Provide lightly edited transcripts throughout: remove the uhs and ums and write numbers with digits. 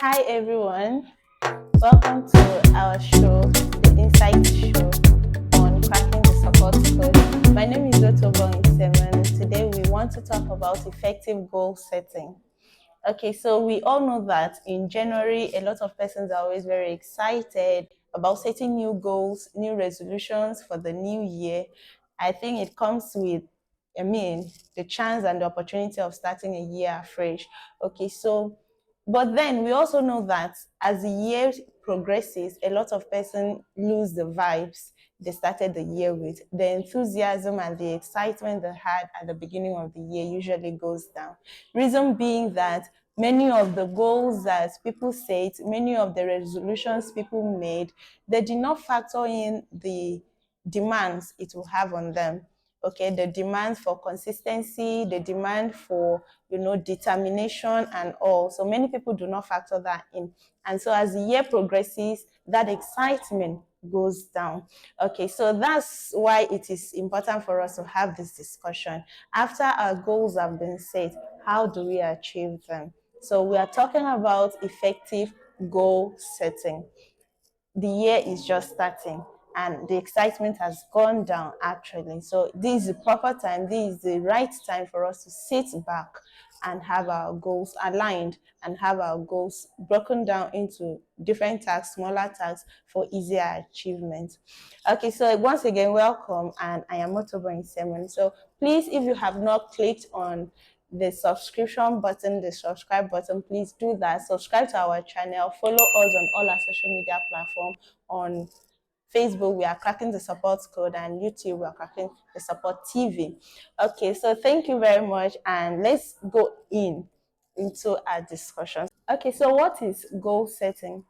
Hi everyone, welcome to our show, the Insight Show on cracking the support code. My name is Otobong Seven, and today we want to talk about effective goal setting. Okay, so we all know that in January, a lot of persons are always very excited about setting new goals, new resolutions for the new year. I think it comes with, the chance and the opportunity of starting a year afresh. Okay, so, but then we also know that as the year progresses, a lot of persons lose the vibes they started the year with. The enthusiasm and the excitement they had at the beginning of the year usually goes down. Reason being that many of the goals that people set, many of the resolutions people made, they did not factor in the demands it will have on them. Okay, the demand for consistency, the demand for determination and all. So many people do not factor that in. And so as the year progresses, that excitement goes down. Okay, so that's why it is important for us to have this discussion. After our goals have been set, how do we achieve them? So we are talking about effective goal setting. The year is just starting and the excitement has gone down actually. So this is the proper time, this is the right time for us to sit back and have our goals aligned and have our goals broken down into different tasks, smaller tasks for easier achievement. Okay, so once again, welcome, and I am Motobo Simon. So please, if you have not clicked on the subscription button, the subscribe button, please do that. Subscribe to our channel, follow us on all our social media platforms. On Facebook, we are cracking the support code, and YouTube, we are cracking the support TV. Okay, so thank you very much, and let's go into our discussion. Okay, so what is goal setting?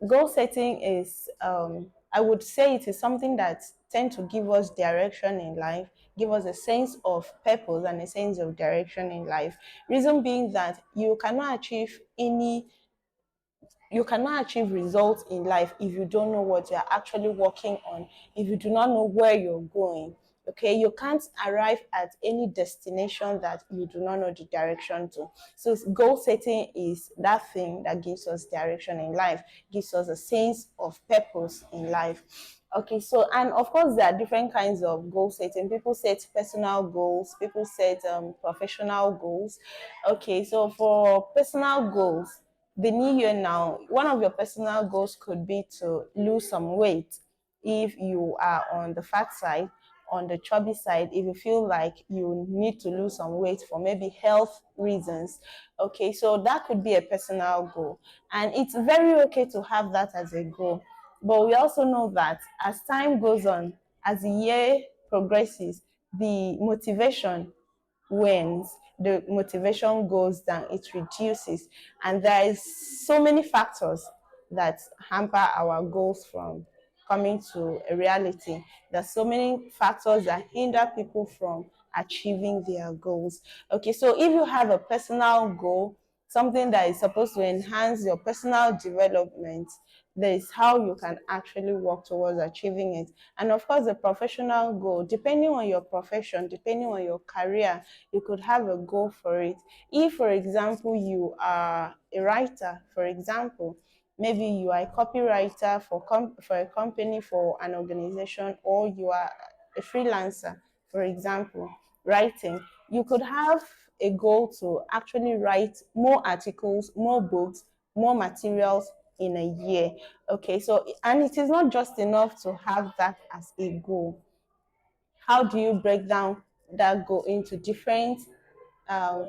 Goal setting is, I would say, it is something that tend to give us direction in life, give us a sense of purpose and a sense of direction in life. Reason being that you cannot achieve results in life if you don't know what you're actually working on, if you do not know where you're going. Okay, you can't arrive at any destination that you do not know the direction to. So goal setting is that thing that gives us direction in life, gives us a sense of purpose in life. Okay, so, and of course there are different kinds of goal setting. People set personal goals, people set professional goals. Okay, so for personal goals, the new year now, one of your personal goals could be to lose some weight. If you are on the fat side, on the chubby side, if you feel like you need to lose some weight for maybe health reasons, okay, so that could be a personal goal. And it's very okay to have that as a goal. But we also know that as time goes on, as the year progresses, the motivation wanes, the motivation goes down, it reduces, and there is so many factors that hamper our goals from coming to a reality. There's so many factors that hinder people from achieving their goals. Okay, so if you have a personal goal, something that is supposed to enhance your personal development, there is how you can actually work towards achieving it. And of course, the professional goal, depending on your profession, depending on your career, you could have a goal for it. If, for example, you are a writer, for example, maybe you are a copywriter for a company, for an organization, or you are a freelancer, for example, writing, you could have a goal to actually write more articles, more books, more materials in a year. Okay, so, and it is not just enough to have that as a goal. How do you break down that goal into different um,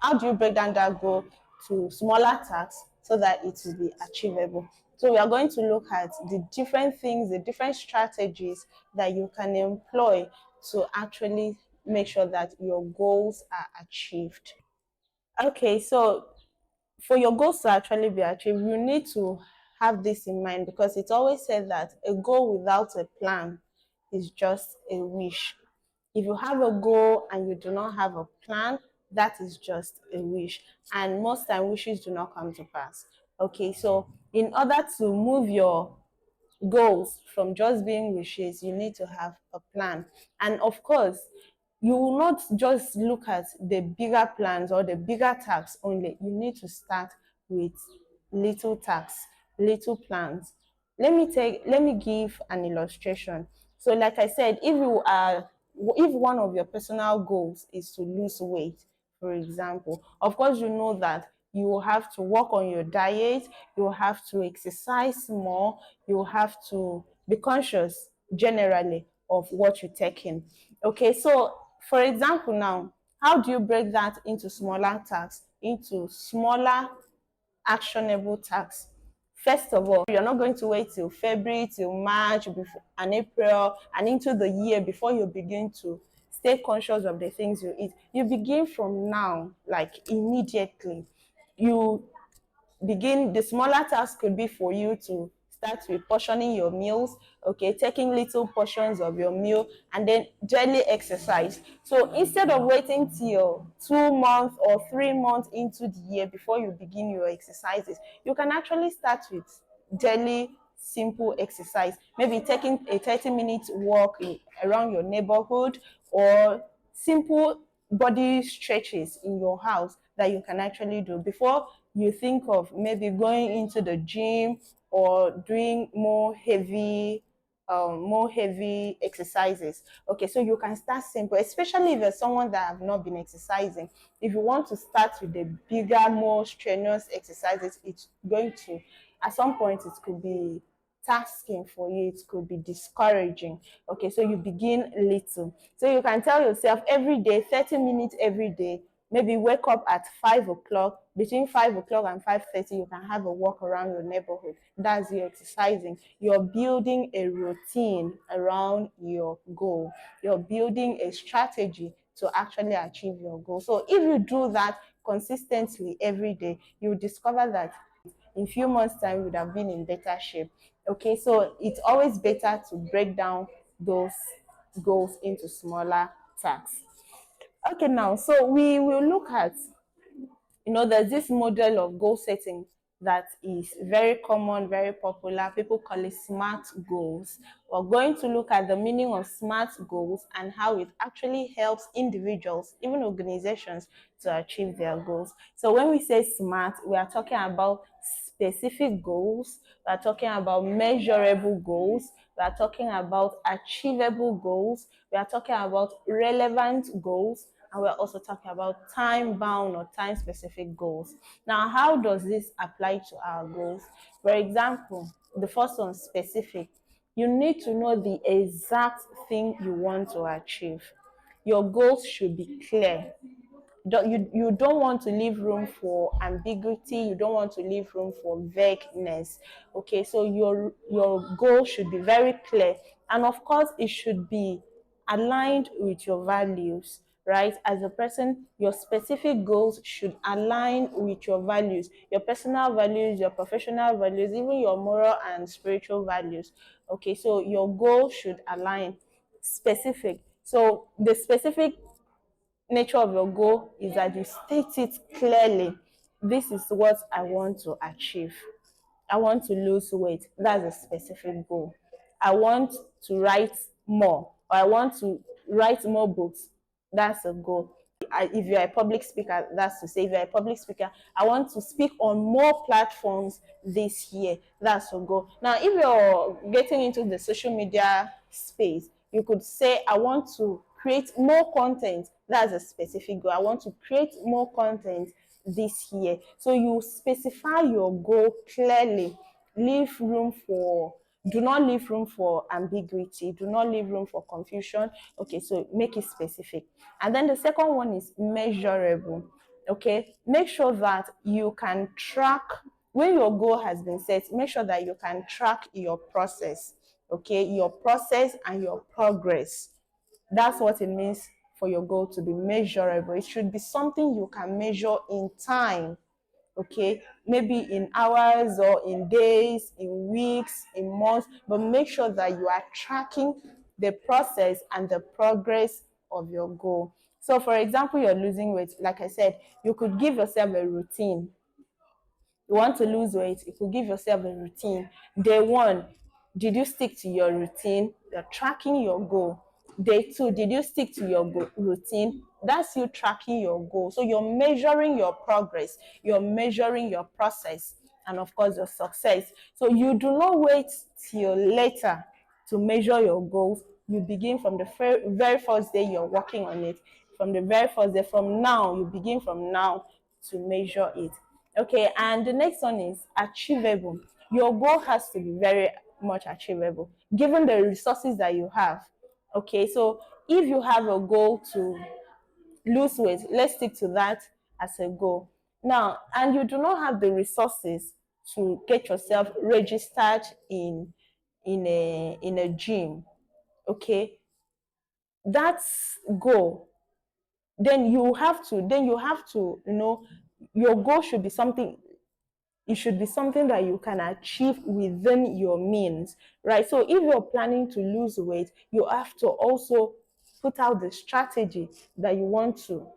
how do you break down that goal to smaller tasks so that it will be achievable? So we are going to look at the different things, the different strategies that you can employ to actually make sure that your goals are achieved. Okay, so for your goals to actually be achieved, you need to have this in mind, because it's always said that a goal without a plan is just a wish. If you have a goal and you do not have a plan, that is just a wish. And most time wishes do not come to pass. Okay, so in order to move your goals from just being wishes, you need to have a plan. And of course, you will not just look at the bigger plans or the bigger tasks only. You need to start with little tasks, little plans. Let me give an illustration. So like I said, if one of your personal goals is to lose weight, for example, of course you know that you will have to work on your diet, you will have to exercise more, you will have to be conscious generally of what you're taking. Okay, so for example now, how do you break that into smaller tasks, into smaller actionable tasks? First of all, you're not going to wait till February, till March, before, and April, and into the year before you begin to stay conscious of the things you eat. You begin from now, like immediately. You begin, the smaller task could be for you to start with portioning your meals, okay, taking little portions of your meal, and then daily exercise. So instead of waiting till 2 months or 3 months into the year before you begin your exercises, you can actually start with daily simple exercise, maybe taking a 30-minute walk around your neighborhood, or simple body stretches in your house that you can actually do before you think of maybe going into the gym or doing more heavy exercises. Okay, so you can start simple, especially if you're someone that have not been exercising. If you want to start with the bigger, more strenuous exercises, it's going to, at some point, it could be tasking for you, it could be discouraging. Okay, so you begin little. So you can tell yourself every day, 30 minutes every day, maybe wake up at 5 o'clock. Between 5 o'clock and 5:30, you can have a walk around your neighborhood. That's your exercising. You're building a routine around your goal. You're building a strategy to actually achieve your goal. So if you do that consistently every day, you will discover that in a few months' time you would have been in better shape. Okay, so it's always better to break down those goals into smaller tasks. Okay, now, so we will look at, there's this model of goal setting that is very common, very popular. People call it SMART goals. We're going to look at the meaning of SMART goals and how it actually helps individuals, even organizations, to achieve their goals. So when we say SMART, we are talking about specific goals, we are talking about measurable goals, we are talking about achievable goals, we are talking about relevant goals, and we're also talking about time-bound or time-specific goals. Now, how does this apply to our goals? For example, the first one, specific. You need to know the exact thing you want to achieve. Your goals should be clear. You don't want to leave room for ambiguity, you don't want to leave room for vagueness. Okay, so your goal should be very clear, and of course it should be aligned with your values. Right, as a person, your specific goals should align with your values, your personal values, your professional values, even your moral and spiritual values. Okay, so your goal should align. Specific. So the specific nature of your goal is that you state it clearly. This is what I want to achieve. I want to lose weight. That's a specific goal. I want to write more, or I want to write more books. That's a goal. If you're a public speaker, that's to say, if you're a public speaker, I want to speak on more platforms this year. That's a goal. Now, if you're getting into the social media space, you could say, I want to create more content. That's a specific goal. I want to create more content this year. So you specify your goal clearly. Leave room for Do not leave room for ambiguity, do not leave room for confusion. Okay, so make it specific. And then the second one is measurable. Okay, make sure that you can track when your goal has been set. Make sure that you can track your process. Okay, your process and your progress. That's what it means for your goal to be measurable. It should be something you can measure in time. Okay, maybe in hours or in days, in weeks, in months, but make sure that you are tracking the process and the progress of your goal. So for example, you're losing weight. Like I said, you could give yourself a routine. You want to lose weight, you could give yourself a routine. Day one, did you stick to your routine? You're tracking your goal. Day two, did you stick to your routine? That's you tracking your goal. So you're measuring your progress, you're measuring your process. and of course your success. So you do not wait till later to measure your goals. You begin from the very first day you're working on it. From the very first day, from now, you begin from now to measure it. Okay, and the next one is achievable. Your goal has to be very much achievable given the resources that you have. Okay, so if you have a goal to lose weight, let's stick to that as a goal. Now, and you do not have the resources to get yourself registered in a gym, okay, that's goal. Then you have to your goal should be something, it should be something that you can achieve within your means, right? So if you're planning to lose weight, you have to also put out the strategy that you want to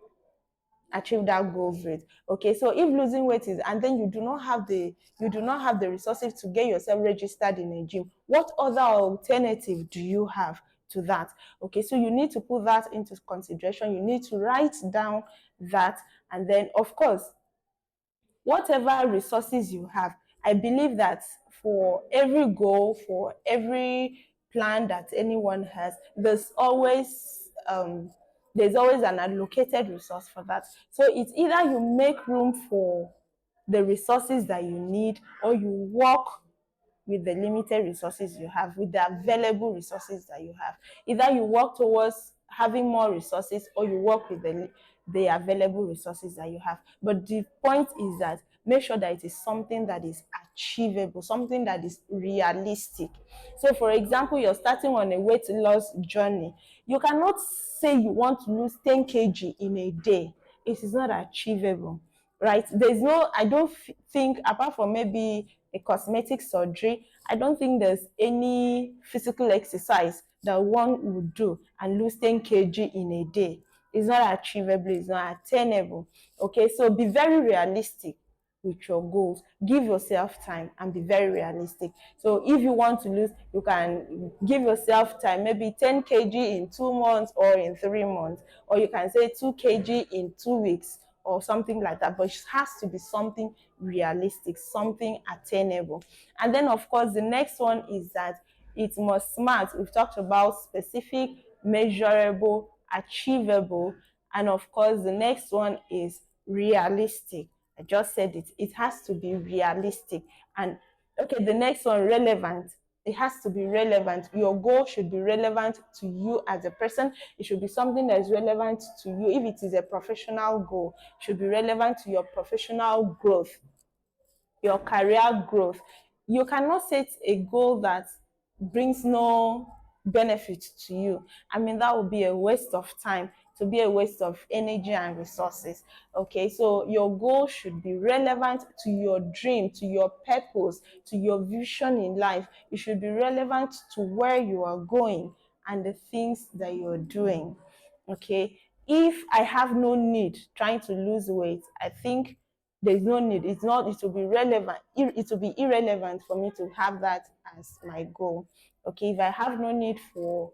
achieve that goal with. Okay, so if losing weight is, and then you do not have the resources to get yourself registered in a gym, what other alternative do you have to that? Okay, so you need to put that into consideration. You need to write down that, and then of course, whatever resources you have, I believe that for every goal, for every plan that anyone has, there's always an allocated resource for that. So it's either you make room for the resources that you need, or you work with the limited resources you have, with the available resources that you have. Either you work towards having more resources, or you work with the available resources that you have. But the point is that make sure that it is something that is achievable, something that is realistic. So, for example, you're starting on a weight loss journey. You cannot say you want to lose 10 kg in a day. It is not achievable, right? I don't think, apart from maybe a cosmetic surgery, I don't think there's any physical exercise that one would do and lose 10 kg in a day. It's not achievable, it's not attainable. Okay, so be very realistic with your goals. Give yourself time and be very realistic. So if you want to lose, you can give yourself time, maybe 10 kg in 2 months or in 3 months, or you can say 2 kg in 2 weeks or something like that. But it has to be something realistic, something attainable. And then of course the next one is that it must smart. We've talked about specific, measurable, achievable, and of course the next one is realistic. I just said it. It has to be realistic. And okay, the next one, relevant. It has to be relevant. Your goal should be relevant to you as a person. It should be something that is relevant to you. If it is a professional goal, it should be relevant to your professional growth, your career growth. You cannot set a goal that brings no benefit to you. I mean, that would be a waste of time, to be a waste of energy and resources. Okay, so your goal should be relevant to your dream, to your purpose, to your vision in life. It should be relevant to where you are going and the things that you're doing. Okay, if I have no need trying to lose weight, I think there's no need. It will be relevant. It will be irrelevant for me to have that as my goal. Okay, if I have no need for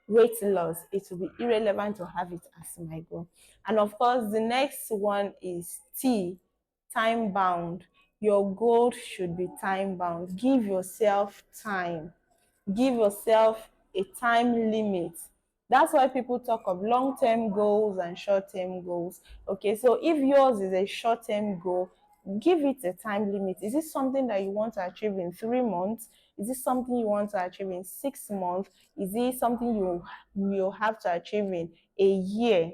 weight loss, it will be irrelevant to have it as my goal. And of course, the next one is T, time bound. Your goal should be time bound. Give yourself time. Give yourself a time limit. That's why people talk of long-term goals and short-term goals. Okay, so if yours is a short-term goal, give it a time limit. Is this something that you want to achieve in 3 months? Is this something you want to achieve in 6 months? Is it something you will have to achieve in a year?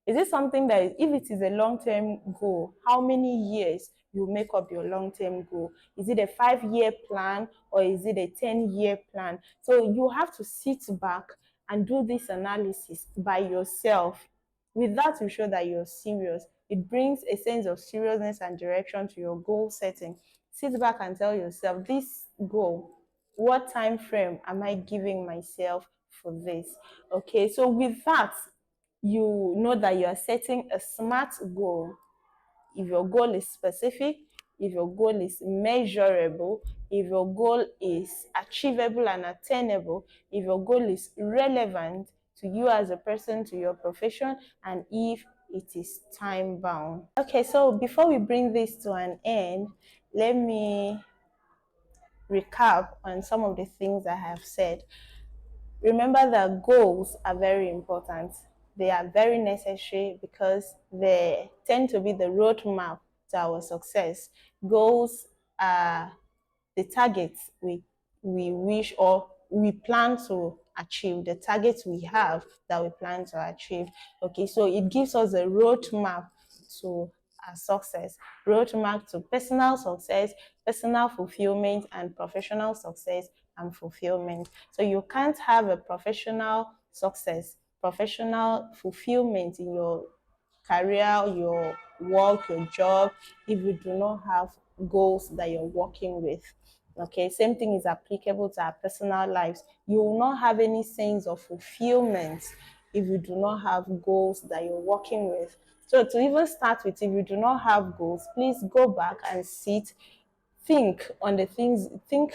Is it something that, if it is a long-term goal, how many years you make up your long-term goal? Is it a 5-year plan, or is it a 10-year plan? So you have to sit back and do this analysis by yourself. With that, you show that you're serious. It brings a sense of seriousness and direction to your goal setting. Sit back and tell yourself, this goal, what time frame am I giving myself for this? Okay, so with that, you know that you are setting a smart goal. If your goal is specific, if your goal is measurable, if your goal is achievable and attainable, if your goal is relevant to you as a person, to your profession, and if it is time bound. Okay, so before we bring this to an end, let me recap on some of the things I have said. Remember that goals are very important. They are very necessary because they tend to be the roadmap to our success. Goals are the targets we wish or we plan to achieve, the targets we have that we plan to achieve. Okay, so it gives us a roadmap to our success, roadmap to personal success, personal fulfillment, and professional success and fulfillment. So you can't have a professional success, professional fulfillment in your career, your work, your job, if you do not have goals that you're working with. Okay, same thing is applicable to our personal lives. You will not have any sense of fulfillment if you do not have goals that you're working with. So to even start with, if you do not have goals, please go back and sit, think on the things, think,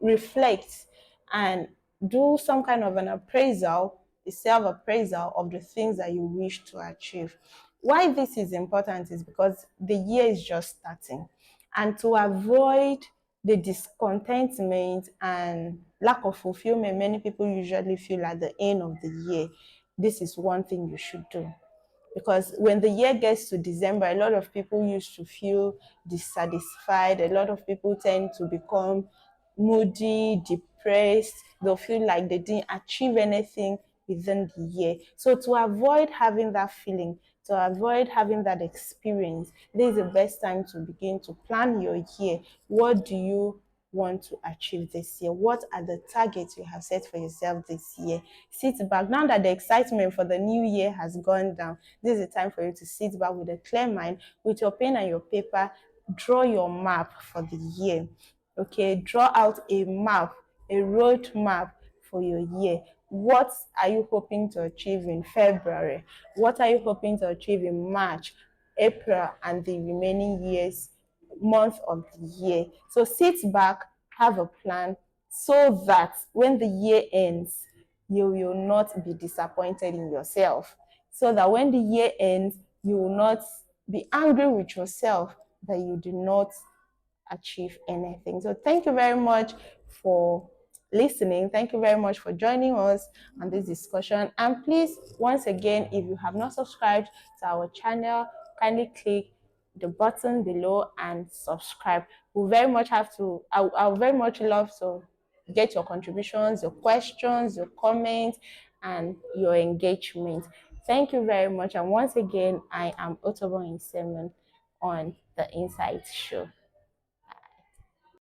reflect, and do some kind of an appraisal, a self-appraisal of the things that you wish to achieve. Why this is important is because the year is just starting. And to avoid the discontentment and lack of fulfillment many people usually feel at the end of the year, this is one thing you should do. Because when the year gets to December, a lot of people used to feel dissatisfied. A lot of people tend to become moody, depressed. They'll feel like they didn't achieve anything within the year. So to avoid having that feeling, to avoid having that experience, this is the best time to begin to plan your year. What do you want to achieve this year? What are the targets you have set for yourself this year? Sit back. Now that the excitement for the new year has gone down, this is the time for you to sit back with a clear mind, with your pen and your paper, draw your map for the year. Okay, draw out a map, a road map for your year. What are you hoping to achieve in February? What are you hoping to achieve in March, April, and the remaining years, month of the year? So sit back, have a plan, so that when the year ends, you will not be disappointed in yourself. So that when the year ends, you will not be angry with yourself that you did not achieve anything. So thank you very much for listening. Thank you very much for joining us on this discussion. And please, once again, if you have not subscribed to our channel, kindly click the button below and subscribe. We very much have to, I would very much love to get your contributions, your questions, your comments, and your engagement. Thank you very much. And once again, I am Otobo Insemen on the Insight Show.